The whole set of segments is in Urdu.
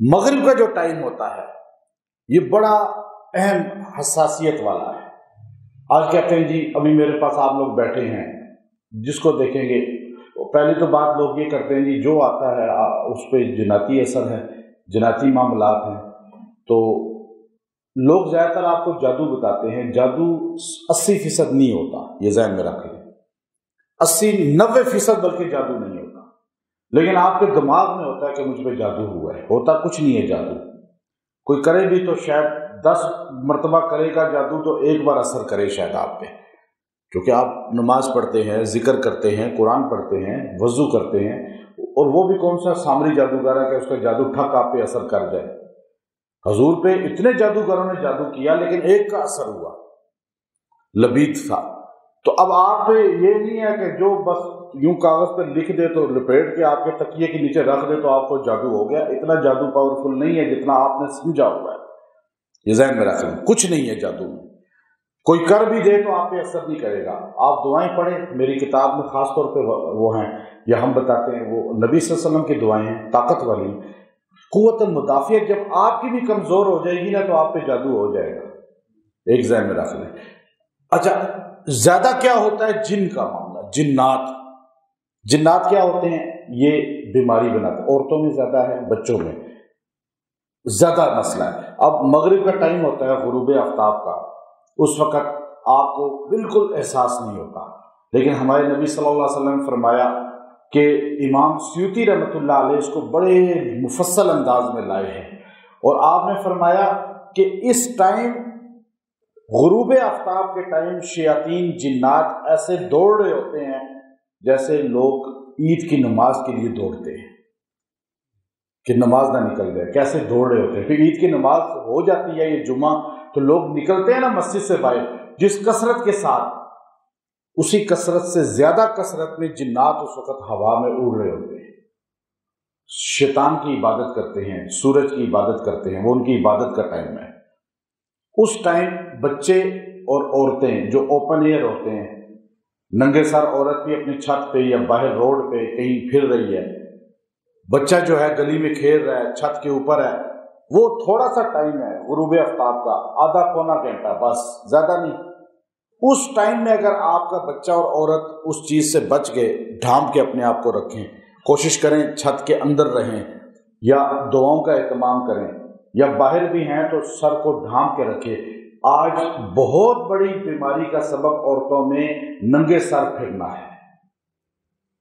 مغرب کا جو ٹائم ہوتا ہے یہ بڑا اہم حساسیت والا ہے۔ آج کہتے ہیں جی ابھی میرے پاس آپ لوگ بیٹھے ہیں، جس کو دیکھیں گے پہلی تو بات لوگ یہ کرتے ہیں جی جو آتا ہے اس پہ جناتی اثر ہے، جناتی معاملات ہیں، تو لوگ زیادہ تر آپ کو جادو بتاتے ہیں۔ جادو 80% نہیں ہوتا، یہ ذہن میں رکھ لیں، 80-90% بلکہ جادو نہیں ہوتا، لیکن آپ کے دماغ میں ہوتا ہے کہ مجھ پہ جادو ہوا ہے۔ ہوتا کچھ نہیں ہے جادو، کوئی کرے بھی تو شاید 10 مرتبہ کرے گا جادو تو ایک بار اثر کرے شاید آپ پہ، کیونکہ آپ نماز پڑھتے ہیں، ذکر کرتے ہیں، قرآن پڑھتے ہیں، وضو کرتے ہیں، اور وہ بھی کون سا سامری جادوگر ہے کہ اس کا جادو ٹھک آپ پہ اثر کر جائے۔ حضور پہ اتنے جادوگروں نے جادو کیا لیکن ایک کا اثر ہوا، لبید تھا۔ تو اب آپ پہ یہ نہیں ہے کہ جو بس یوں کاغذ پہ لکھ دے تو لپیٹ کے آپ کے تکیے کے نیچے رکھ دے تو آپ کو جادو ہو گیا۔ اتنا جادو پاورفل نہیں ہے جتنا آپ نے سمجھا ہوا ہے، یہ ذہن میں رکھ لیں، کچھ نہیں ہے جادو میں۔ کوئی کر بھی دے تو آپ پہ اثر نہیں کرے گا۔ آپ دعائیں پڑھیں، میری کتاب میں خاص طور پہ وہ ہیں، یا ہم بتاتے ہیں، وہ نبی صلی اللہ علیہ وسلم کی دعائیں ہیں، طاقت والی۔ قوت مدافعت جب آپ کی بھی کمزور ہو جائے گی نا تو آپ پہ جادو ہو جائے گا، ایک ذہن میں رکھ لیں۔ اچھا، زیادہ کیا ہوتا ہے؟ جن کا معاملہ، جنات کیا ہوتے ہیں؟ یہ بیماری بناتے ہیں، عورتوں میں زیادہ ہے، بچوں میں زیادہ مسئلہ ہے۔ اب مغرب کا ٹائم ہوتا ہے، غروب آفتاب کا، اس وقت آپ کو بالکل احساس نہیں ہوتا، لیکن ہمارے نبی صلی اللہ علیہ وسلم نے فرمایا کہ امام سیوطی رحمۃ اللہ علیہ اس کو بڑے مفصل انداز میں لائے ہیں، اور آپ نے فرمایا کہ اس ٹائم، غروب آفتاب کے ٹائم، شیاطین جنات ایسے دوڑ رہے ہوتے ہیں جیسے لوگ عید کی نماز کے لیے دوڑتے ہیں کہ نماز نہ نکل جائے، کیسے دوڑ رہے ہوتے ہیں۔ پھر عید کی نماز ہو جاتی ہے، یہ جمعہ، تو لوگ نکلتے ہیں نا مسجد سے باہر، جس کثرت کے ساتھ، اسی کثرت سے زیادہ کثرت میں جنات اس وقت ہوا میں اڑ رہے ہوتے ہیں، شیطان کی عبادت کرتے ہیں، سورج کی عبادت کرتے ہیں، وہ ان کی عبادت کا ٹائم ہے۔ اس ٹائم بچے اور عورتیں جو اوپن ایئر ہوتے ہیں، ننگے سر عورت بھی اپنی چھت پہ یا باہر روڈ پہ کہیں پھر رہی ہے، بچہ جو ہے گلی میں کھیل رہا ہے، چھت کے اوپر ہے، وہ تھوڑا سا ٹائم ہے غروب آفتاب کا، آدھا پونا گھنٹہ، بس زیادہ نہیں۔ اس ٹائم میں اگر آپ کا بچہ اور عورت اس چیز سے بچ گئے، ڈھانپ کے اپنے آپ کو رکھیں، کوشش کریں چھت کے اندر رہیں، یا دعاؤں کا اہتمام کریں، یا باہر بھی ہیں تو سر کو ڈھانپ کے رکھیں۔ آج بہت بڑی بیماری کا سبب عورتوں میں ننگے سر پھرنا ہے،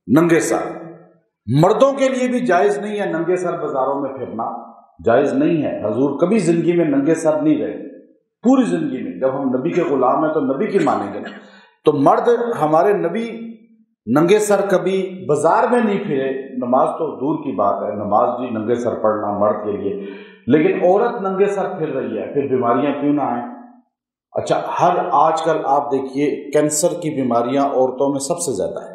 ننگے سر۔ مردوں کے لیے بھی جائز نہیں ہے ننگے سر بازاروں میں پھرنا، جائز نہیں ہے۔ حضور کبھی زندگی میں ننگے سر نہیں رہے، پوری زندگی میں۔ جب ہم نبی کے غلام ہیں تو نبی کی مانیں گے نا، تو مرد ہمارے نبی ننگے سر کبھی بازار میں نہیں پھرے۔ نماز تو دور کی بات ہے، نماز جی ننگے سر پڑھنا مرد کے لیے، لیکن عورت ننگے سر پھر رہی ہے، پھر بیماریاں کیوں نہ آئیں؟ اچھا، آج کل آپ دیکھیے کینسر کی بیماریاں عورتوں میں سب سے زیادہ ہے،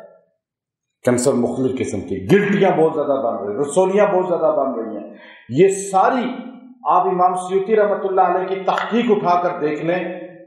کینسر مختلف قسم کی، گلٹیاں بہت زیادہ بن رہی ہیں، رسولیاں بہت زیادہ بن رہی ہیں۔ یہ ساری آپ امام سیوطی رحمۃ اللہ علیہ کی تحقیق اٹھا کر دیکھ لیں،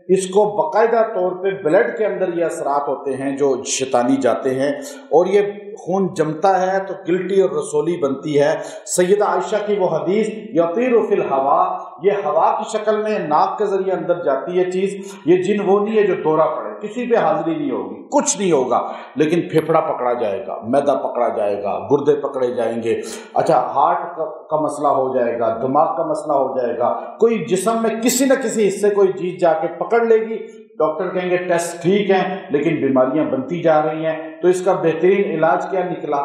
اس کو باقاعدہ طور پہ بلڈ کے اندر یہ اثرات ہوتے ہیں جو شیطانی جاتے ہیں، اور یہ خون جمتا ہے تو گلٹی اور رسولی بنتی ہے۔ سیدہ عائشہ کی وہ حدیث، یطیر فی الہوا، یہ ہوا کی شکل میں ناک کے ذریعے اندر جاتی ہے چیز۔ یہ جن وہ نہیں ہے جو دورہ پڑے، کسی پہ حاضری نہیں ہوگی، کچھ نہیں ہوگا، لیکن پھیپھڑا پکڑا جائے گا، میدا پکڑا جائے گا، گردے پکڑے جائیں گے، اچھا ہارٹ کا مسئلہ ہو جائے گا، دماغ کا مسئلہ ہو جائے گا، کوئی جسم میں کسی نہ کسی حصے کوئی چیز جا کے پکڑ لے گی، ڈاکٹر کہیں گے ٹیسٹ ٹھیک ہیں لیکن بیماریاں بنتی جا رہی ہیں۔ تو اس کا بہترین علاج کیا نکلا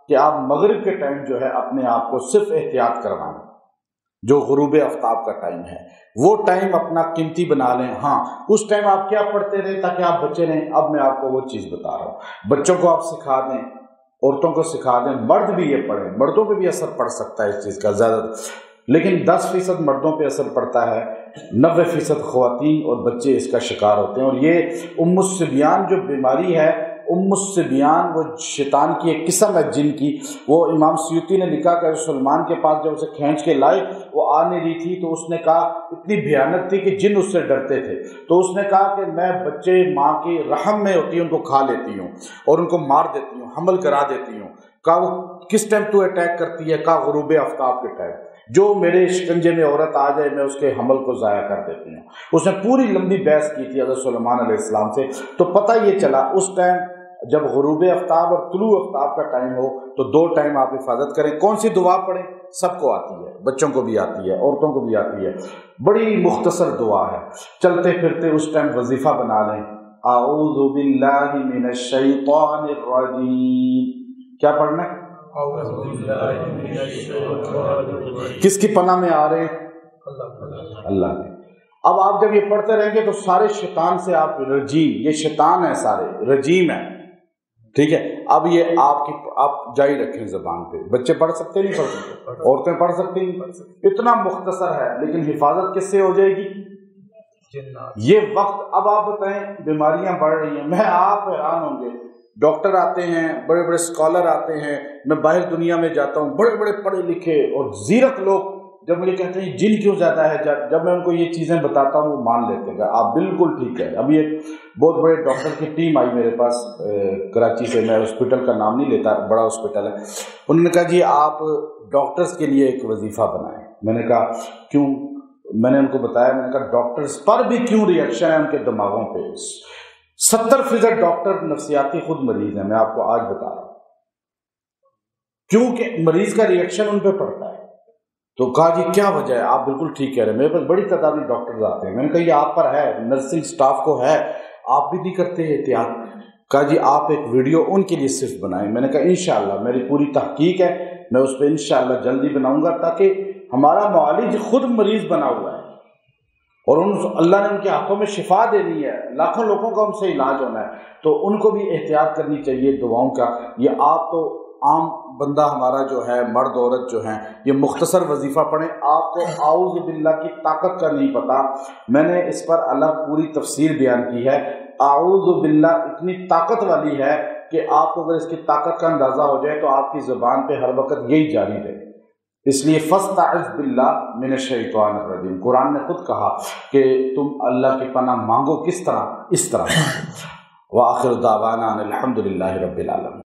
کہ آپ مغرب کے ٹائم جو ہے اپنے آپ کو صرف احتیاط کروائیں، جو غروب آفتاب کا ٹائم ہے وہ ٹائم اپنا قیمتی بنا لیں۔ ہاں، اس ٹائم آپ کیا پڑھتے رہیں تاکہ آپ بچے رہیں؟ اب میں آپ کو وہ چیز بتا رہا ہوں، بچوں کو آپ سکھا دیں، عورتوں کو سکھا دیں، مرد بھی یہ پڑھیں، مردوں پہ بھی اثر پڑ سکتا ہے اس چیز کا زیادہ، لیکن 10% مردوں پہ اثر پڑتا ہے، 90% خواتین اور بچے اس کا شکار ہوتے ہیں۔ اور یہ ام الصبیان جو بیماری ہے، ام الصبیان وہ شیطان کی ایک قسم ہے جن کی، وہ امام سیوطی نے لکھا کہ سلمان کے پاس جب اسے کھینچ کے لائے وہ آ نہیں رہی تھی تو اس نے کہا، اتنی بھیانک تھی کہ جن اس سے ڈرتے تھے، تو اس نے کہا کہ میں بچے ماں کی رحم میں ہوتی ہوں ان کو کھا لیتی ہوں اور ان کو مار دیتی ہوں، حمل کرا دیتی ہوں۔ کہا وہ کس ٹائم تو اٹیک کرتی ہے؟ کہا غروب آفتاب کے ٹائم۔ جو میرے شکنجے میں عورت آ جائے میں اس کے حمل کو ضائع کر دیتی ہوں. اس نے پوری لمبی بحث کی تھی حضرت سلیمان علیہ السلام سے. تو پتہ یہ چلا اس ٹائم جب غروب آفتاب اور طلوع آفتاب کا ٹائم ہو تو 2 ٹائم آپ حفاظت کریں. کون سی دعا پڑھیں؟ سب کو آتی ہے، بچوں کو بھی آتی ہے، عورتوں کو بھی آتی ہے. بڑی مختصر دعا ہے. چلتے پھرتے اس ٹائم وظیفہ بنا لیں، اعوذ باللہ من الشیطان الرجیم. کیا پڑھنا ہے؟ کس کی پناہ میں آ رہے ہیں؟ اللہ نے. اب آپ جب یہ پڑھتے رہیں گے تو سارے شیطان سے آپ رجیم، یہ شیطان ہے سارے، رجیم ہے، ٹھیک ہے. اب یہ آپ جاری رکھیں زبان پہ. بچے پڑھ سکتے نہیں پڑھ سکتے، عورتیں پڑھ سکتی نہیں. اتنا مختصر ہے لیکن حفاظت کس سے ہو جائے گی؟ یہ وقت. اب آپ بتائیں بیماریاں بڑھ رہی ہیں، میں آپ حیران ہوں گے. ڈاکٹر آتے ہیں، بڑے بڑے اسکالر آتے ہیں، میں باہر دنیا میں جاتا ہوں، بڑے بڑے پڑھے لکھے اور زیرک لوگ جب مجھے کہتے ہیں جن کیوں زیادہ ہے، جب میں ان کو یہ چیزیں بتاتا ہوں وہ مان لیتے ہیں. آپ بالکل ٹھیک ہے. ابھی ایک بہت بڑے ڈاکٹر کی ٹیم آئی میرے پاس کراچی سے، میں ہاسپٹل کا نام نہیں لیتا، بڑا ہاسپٹل ہے. انہوں نے کہا جی آپ ڈاکٹرز کے لیے ایک وظیفہ بنائیں. میں نے کہا کیوں؟ میں نے ان کو بتایا، میں نے کہا ڈاکٹرز پر بھی کیوں ریئیکشن ہے ان کے دماغوں پہ. 70% ڈاکٹر نفسیاتی خود مریض ہیں، میں آپ کو آج بتا رہا ہوں، کیونکہ مریض کا ریئیکشن ان پہ پڑتا ہے. تو کہا جی کیا وجہ ہے؟ آپ بالکل ٹھیک کہہ رہے ہیں، میرے پاس بڑی تعداد میں ڈاکٹرز آتے ہیں. میں نے کہا یہ آپ پر ہے، نرسنگ سٹاف کو ہے، آپ بھی نہیں کرتے احتیاط. کہا جی آپ ایک ویڈیو ان کے لیے صرف بنائیں. میں نے کہا انشاءاللہ میری پوری تحقیق ہے، میں اس پہ انشاءاللہ جلدی بناؤں گا، تاکہ ہمارا معالج خود مریض بنا ہوا ہے اور اللہ نے ان کے ہاتھوں میں شفا دینی ہے، لاکھوں لوگوں کا ان سے علاج ہونا ہے. تو ان کو بھی احتیاط کرنی چاہیے دعاؤں کا. یہ آپ تو عام بندہ ہمارا جو ہے، مرد عورت جو ہیں، یہ مختصر وظیفہ پڑھیں. آپ کو اعوذ باللہ کی طاقت کا نہیں پتا، میں نے اس پر الگ پوری تفسیر بیان کی ہے. اعوذ باللہ اتنی طاقت والی ہے کہ آپ کو اگر اس کی طاقت کا اندازہ ہو جائے تو آپ کی زبان پہ ہر وقت یہی جاری رہے. اس لیے فاستعذ باللہ من الشیطان الرجیم. قرآن نے خود کہا کہ تم اللہ کی پناہ مانگو. کس طرح؟ اس طرح. وآخر دعوانا ان الحمد للہ رب العالمین.